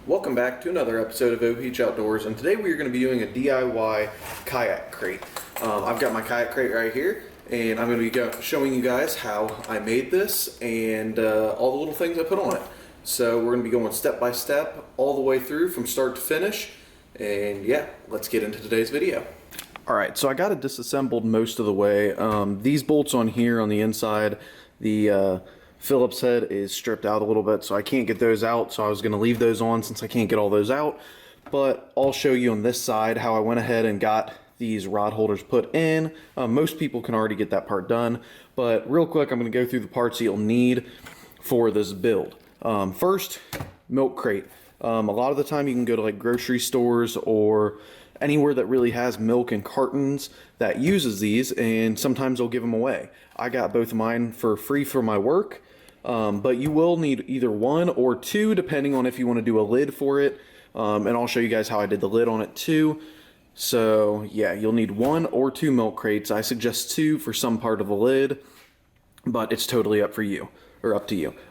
Welcome back to another episode of OPH Outdoors, and today we are going to be doing a DIY kayak crate. I've got my kayak crate right here, and I'm going to be showing you guys how I made this and all the little things I put on it. So we're going to be going step by step all the way through from start to finish, and yeah, let's get into today's video. Alright, so I got it disassembled most of the way. These bolts on here on the inside, the Phillips head is stripped out a little bit, so I can't get those out, so I was going to leave those on since I can't get all those out. But I'll show you on this side how I went ahead and got these rod holders put in. Most people can already get that part done, but real quick I'm going to go through the parts that you'll need for this build. First, milk crate. A lot of the time you can go to like grocery stores or anywhere that really has milk in cartons that uses these, and sometimes they'll give them away. I got both of mine for free for my work, but you will need either one or two depending on if you want to do a lid for it, and I'll show you guys how I did the lid on it too. So yeah, you'll need one or two milk crates. I suggest two for some part of the lid, but it's totally up to you.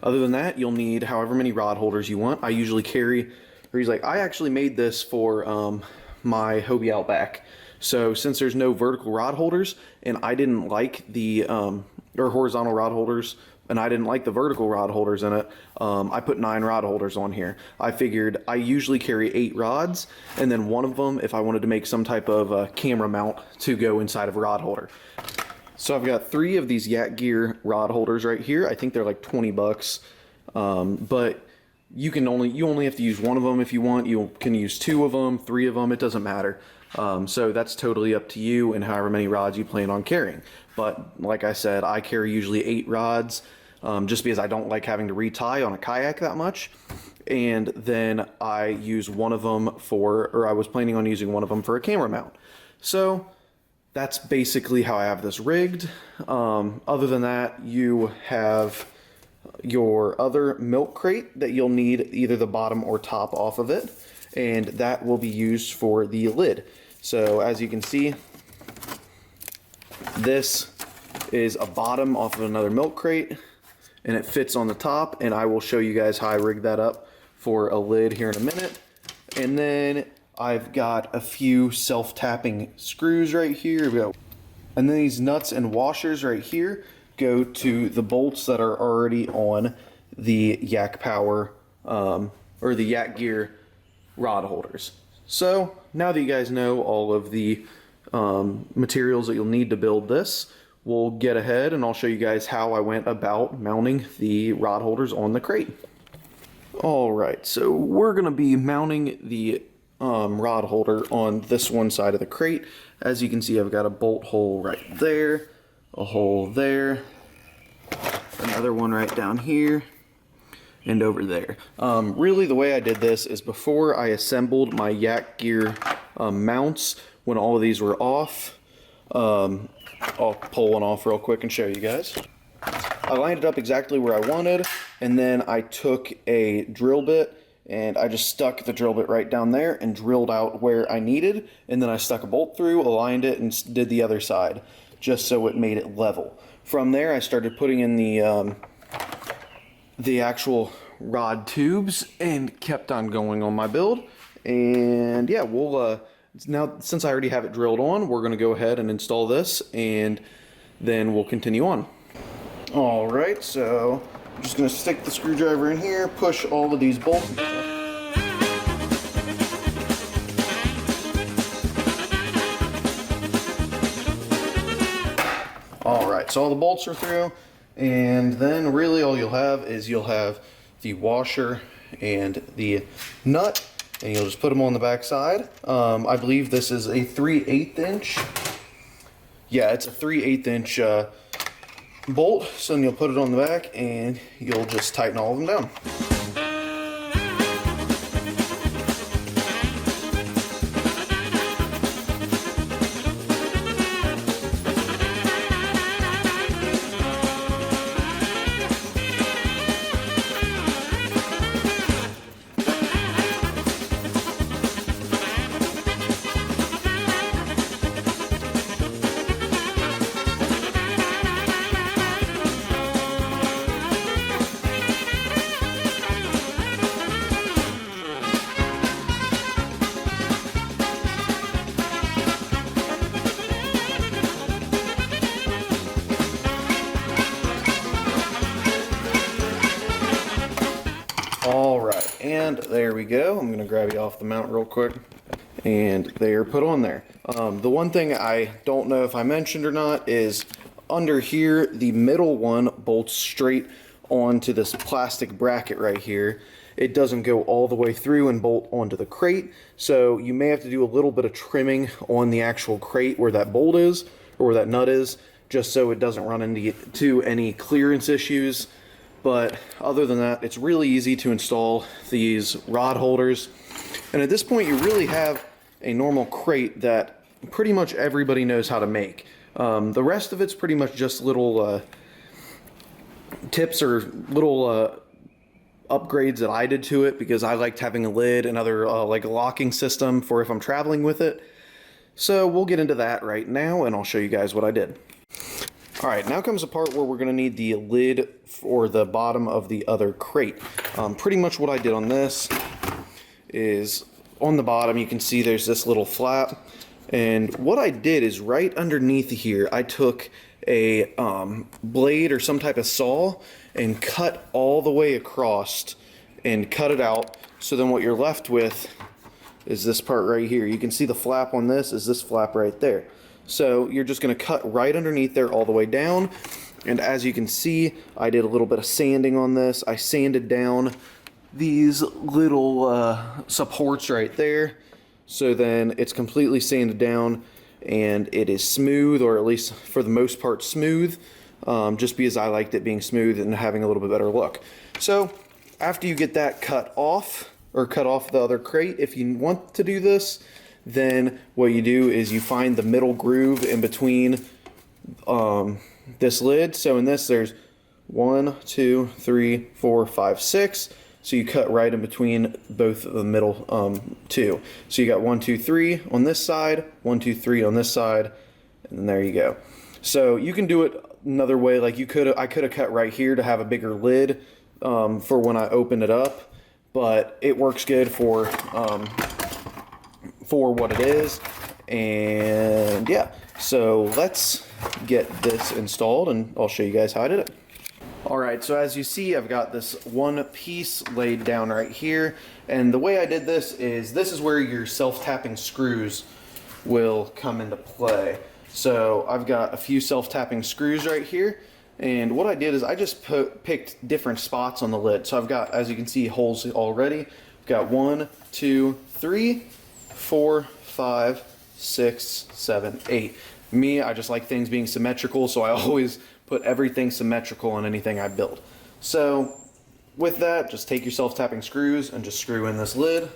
Other than that, you'll need however many rod holders you want. I usually carry, I actually made this for my Hobie Outback. So since there's no vertical rod holders, and I didn't like the or horizontal rod holders, and I didn't like the vertical rod holders in it, I put 9 rod holders on here. I figured I usually carry 8 rods, and then one of them if I wanted to make some type of camera mount to go inside of a rod holder. So I've got 3 of these Yak Gear rod holders right here. I think they're like 20 bucks, but you only have to use one of them if you want. You can use 2 of them, 3 of them, it doesn't matter. So that's totally up to you and however many rods you plan on carrying. But like I said, I carry usually 8 rods, just because I don't like having to retie on a kayak that much. And then I use one of them I was planning on using one of them for a camera mount. So that's basically how I have this rigged. Other than that, you have your other milk crate that you'll need either the bottom or top off of it, and that will be used for the lid. So as you can see, this is a bottom off of another milk crate, and it fits on the top, and I will show you guys how I rigged that up for a lid here in a minute. And then I've got a few self-tapping screws right here, and then these nuts and washers right here go to the bolts that are already on the Yak Power or the Yak Gear rod holders. So now that you guys know all of the materials that you'll need to build this, we'll get ahead and I'll show you guys how I went about mounting the rod holders on the crate. Alright, so we're going to be mounting the rod holder on this one side of the crate. As you can see, I've got a bolt hole right there, a hole there, another one right down here, and over there. Really the way I did this is before I assembled my Yak Gear mounts, when all of these were off, I'll pull one off real quick and show you guys. I lined it up exactly where I wanted, and then I took a drill bit and I just stuck the drill bit right down there and drilled out where I needed, and then I stuck a bolt through, aligned it, and did the other side just so it made it level. From there I started putting in the actual rod tubes and kept on going on my build. And yeah, we'll now since I already have it drilled on, we're going to go ahead and install this, and then we'll continue on. Alright, so I'm just going to stick the screwdriver in here, push all of these bolts. Alright, so all the bolts are through, and then really all you'll have is the washer and the nut, and you'll just put them on the back side. I believe this is a 3/8 inch. Yeah, it's a 3/8 inch bolt, so then you'll put it on the back and you'll just tighten all of them down. And there we go. I'm going to grab you off the mount real quick. And they are put on there. The one thing I don't know if I mentioned or not is under here, the middle one bolts straight onto this plastic bracket right here. It doesn't go all the way through and bolt onto the crate, so you may have to do a little bit of trimming on the actual crate where that bolt is, or where that nut is, just so it doesn't run into any clearance issues. But other than that, it's really easy to install these rod holders. And at this point, you really have a normal crate that pretty much everybody knows how to make. The rest of it's pretty much just little tips or little upgrades that I did to it, because I liked having a lid and other like a locking system for if I'm traveling with it. So we'll get into that right now, and I'll show you guys what I did. Alright, now comes the part where we're going to need the lid for the bottom of the other crate. Pretty much what I did on this is, on the bottom you can see there's this little flap, and what I did is right underneath here I took a blade or some type of saw and cut all the way across and cut it out, so then what you're left with is this part right here. You can see the flap on this is this flap right there. So you're just going to cut right underneath there all the way down, and as you can see, I did a little bit of sanding on this. I sanded down these little supports right there, so then it's completely sanded down and it is smooth, or at least for the most part smooth, just because I liked it being smooth and having a little bit better look. So after you get that cut off, or cut off the other crate, if you want to do this, then what you do is you find the middle groove in between this lid. So in this there's 1, 2, 3, 4, 5, 6. So you cut right in between both of the middle two. So you got 1, 2, 3 on this side, 1, 2, 3 on this side, and then there you go. So you can do it another way. Like I could have cut right here to have a bigger lid for when I open it up, but it works good for what it is. And yeah, so let's get this installed and I'll show you guys how I did it. Alright, so as you see, I've got this one piece laid down right here, and the way I did this is where your self-tapping screws will come into play. So I've got a few self-tapping screws right here, and what I did is I just picked different spots on the lid. So I've got, as you can see, holes already. I've got 1, 2, 3, 4, 5, 6, 7, 8. Me, I just like things being symmetrical, so I always put everything symmetrical on anything I build. So with that, just take your self-tapping screws and just screw in this lid.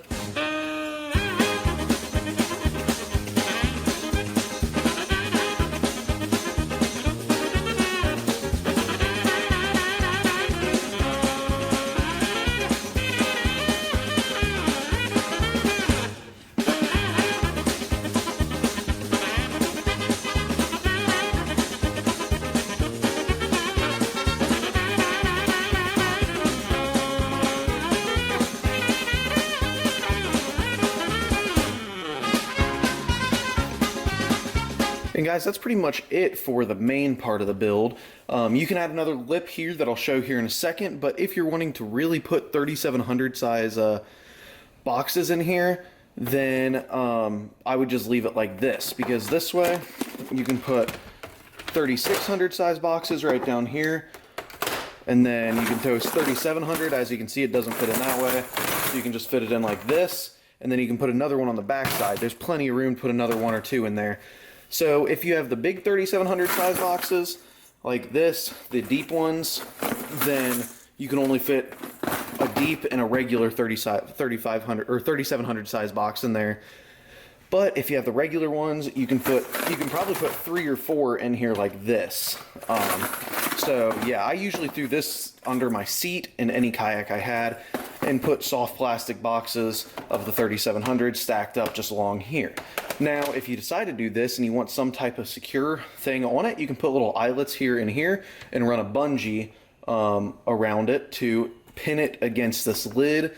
And guys, that's pretty much it for the main part of the build. You can add another lip here that I'll show here in a second, but if you're wanting to really put 3700 size boxes in here, then I would just leave it like this, because this way you can put 3600 size boxes right down here, and then you can toast 3700. As you can see, it doesn't fit in that way, so you can just fit it in like this, and then you can put another one on the back side. There's plenty of room to put another one or two in there. So if you have the big 3700 size boxes like this, the deep ones, then you can only fit a deep and a regular 3500 or 3700 size box in there. But if you have the regular ones, you can probably put 3 or 4 in here like this. So yeah, I usually threw this under my seat in any kayak I had and put soft plastic boxes of the 3700 stacked up just along here. Now, if you decide to do this and you want some type of secure thing on it, you can put little eyelets here and here and run a bungee around it to pin it against this lid,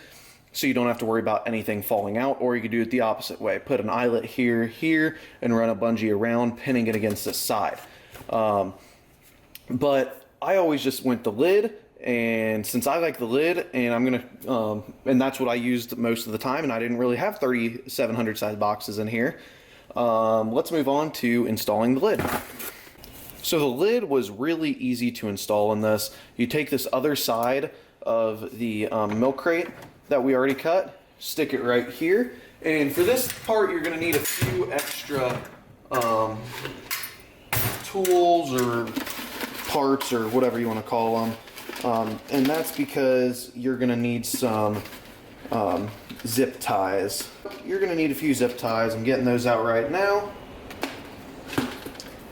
so you don't have to worry about anything falling out. Or you could do it the opposite way. Put an eyelet here, here, and run a bungee around, pinning it against this side. But I always just went the lid And since I like the lid, and I'm gonna, and that's what I used most of the time, and I didn't really have 3700 size boxes in here. Let's move on to installing the lid. So the lid was really easy to install in this. You take this other side of the milk crate that we already cut, stick it right here, and for this part you're going to need a few extra tools or parts or whatever you want to call them, and that's because you're going to need some zip ties. You're going to need a few zip ties. I'm getting those out right now.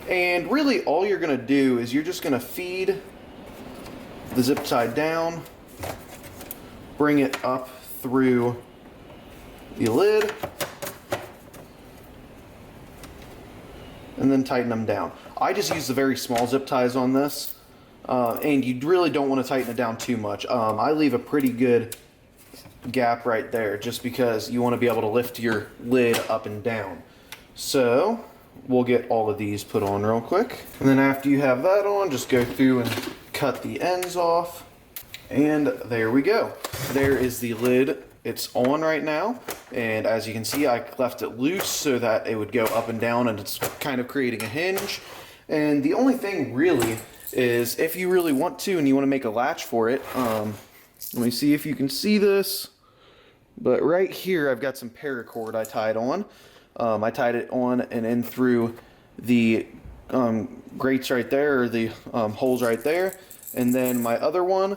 And really all you're going to do is you're just going to feed the zip tie down, bring it up through the lid, and then tighten them down. I just use the very small zip ties on this, and you really don't want to tighten it down too much. I leave a pretty good gap right there just because you want to be able to lift your lid up and down. So we'll get all of these put on real quick, and then after you have that on, just go through and cut the ends off, and there we go. There is the lid. It's on right now, and as you can see, I left it loose so that it would go up and down, and it's kind of creating a hinge. And the only thing really is, if you really want to and you want to make a latch for it, let me see if you can see this, but right here I've got some paracord I tied on. I tied it on and in through the grates right there, or the holes right there. And then my other one,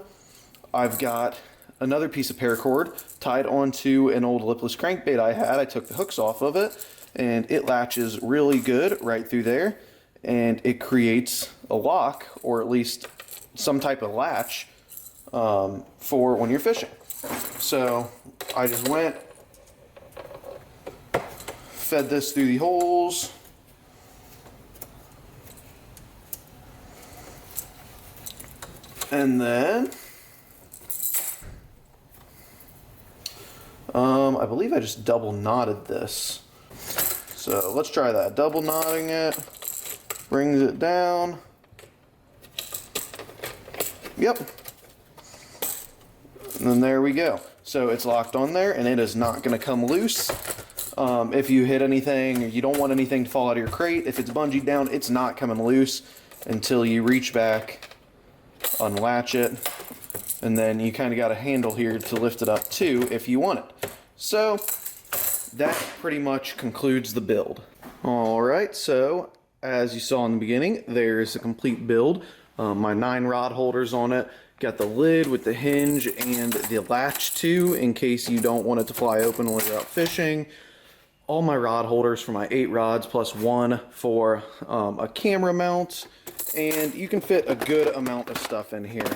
I've got another piece of paracord tied onto an old lipless crankbait I had. I took the hooks off of it, and it latches really good right through there, and it creates a lock, or at least some type of latch for when you're fishing. So I just went, fed this through the holes, and then I believe I just double knotted this. So let's try that. Double knotting it, brings it down. Yep. And then there we go. So it's locked on there, and it is not going to come loose. If you hit anything, you don't want anything to fall out of your crate. If it's bungeed down, it's not coming loose until you reach back, unlatch it, and then you kind of got a handle here to lift it up too if you want it. So that pretty much concludes the build. Alright, so as you saw in the beginning, there's a complete build. My 9 rod holders on it. Got the lid with the hinge and the latch too, in case you don't want it to fly open while you're out fishing. All my rod holders for my 8 rods, plus one for a camera mount, and you can fit a good amount of stuff in here.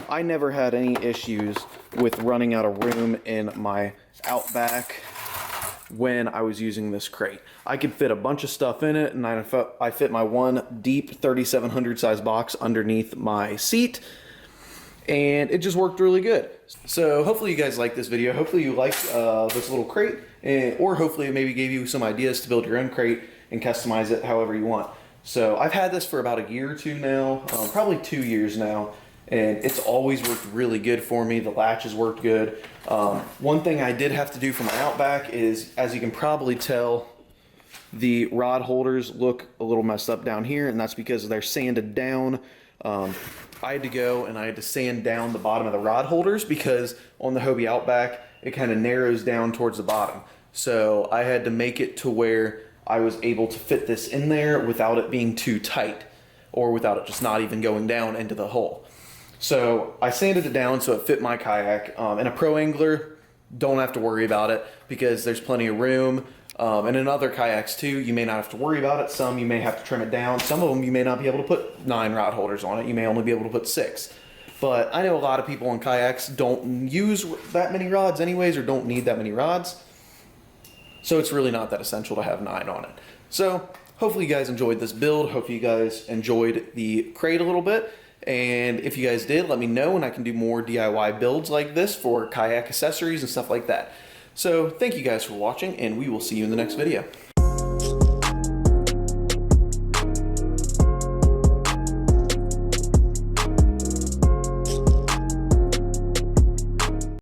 I never had any issues with running out of room in my Outback when I was using this crate. I could fit a bunch of stuff in it, and I fit my one deep 3700 size box underneath my seat, and it just worked really good. So hopefully you guys like this video. Hopefully you liked this little crate, or hopefully it maybe gave you some ideas to build your own crate and customize it however you want. So I've had this for about a year or two now, probably 2 years now, and it's always worked really good for me. The latch has worked good. One thing I did have to do for my Outback is, as you can probably tell, the rod holders look a little messed up down here, and that's because they're sanded down. I had to go and I had to sand down the bottom of the rod holders because on the Hobie Outback, it kind of narrows down towards the bottom. So I had to make it to where I was able to fit this in there without it being too tight, or without it just not even going down into the hole. So I sanded it down so it fit my kayak. And a pro angler, don't have to worry about it because there's plenty of room. And in other kayaks too, you may not have to worry about it. Some you may have to trim it down. Some of them you may not be able to put 9 rod holders on it. You may only be able to put 6. But I know a lot of people on kayaks don't use that many rods anyways, or don't need that many rods. So it's really not that essential to have 9 on it. So hopefully you guys enjoyed this build. Hopefully you guys enjoyed the crate a little bit. And if you guys did, let me know, and I can do more DIY builds like this for kayak accessories and stuff like that. So thank you guys for watching, and we will see you in the next video.